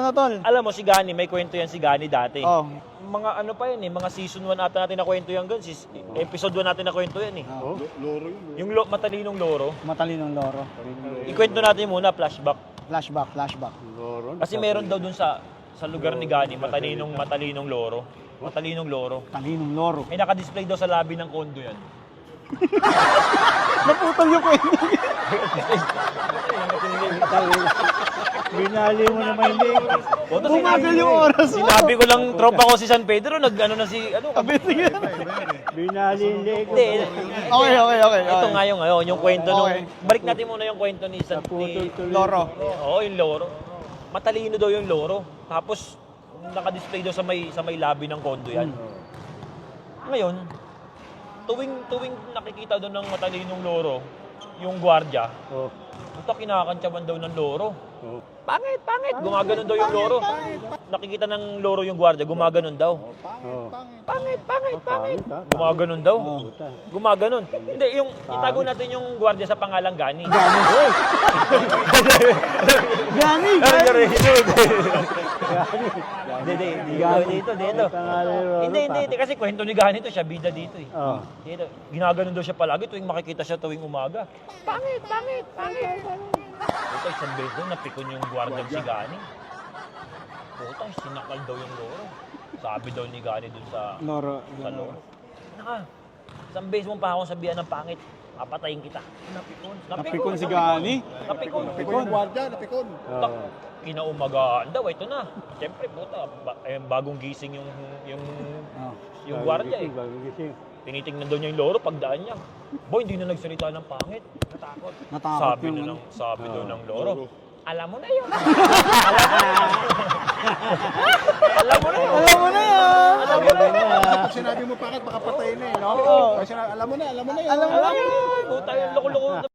Ano tol? Alam mo, si Gani, may kwento yan si Gani dati. Oh. Mga ano pa yan eh, mga season 1 ata natin na kwento yan, guys. Episode 1 natin na kwento yan eh. Oh. Loro yun. Yung matalinong loro. Matalinong loro. Ikwento natin muna, flashback. Flashback. Loro. Kasi meron daw dun sa lugar ni Gani, matalinong loro. Matalinong loro. Talinong loro. May naka-display daw sa lobby ng condo yan. Naputol yung kwento. Binali mo naman yung leg. Bumagal yung oras mo. Sinabi ko lang, tropa ko si San Pedro, nag-ano na si, ano, Binali yung leg. Hindi. Okay. Ito nga yung kwento nung, Okay. balik natin muna yung kwento ni San Loro. Oo, yung loro. Matalino daw yung loro. Tapos, naka-display daw sa may lobby ng condo yan. Ngayon, tuwing nakikita doon ng matalinong loro, yung gwardiya, ito kinakantsawan daw ng loro. Pangit! Gumaganon daw yung loro. Nakikita ng loro yung gwardiya, gumaganon daw. Pangit! Gumaganon daw. Gumaganon. Hindi, yung itago natin yung gwardiya sa pangalang Gani. Gani! Dito. Hindi. Kasi kwento ni Gani to, siya bida dito eh. Dito, ginaganon daw siya palagi tuwing makikita siya tuwing umaga. Pangit! Puta, isang beses daw, napikon yung gwardiya si Gani. Puta, sinakal daw yung loro. Sabi daw ni Gani dun sa Loro. Naka, isang beses mong pa akong sabihan ng pangit, papatayin kita. Napikon si Gani. Napikon. Napikon. Guardia, napikon. Puta, kinaumagaan daw, ito na. Siyempre, puta, bagong gising yung gwardiya eh. Tinitingnan daw niya yung loro pagdaan niya. Boy, hindi na nagsalita ng pangit. Natakot. Sabi daw ng loro. Alam mo na yun. Alam mo na yun. Pag sinabi mo bakit, baka patayin na eh, no? Kasi alam mo na yun. Puta, yung loko-loko.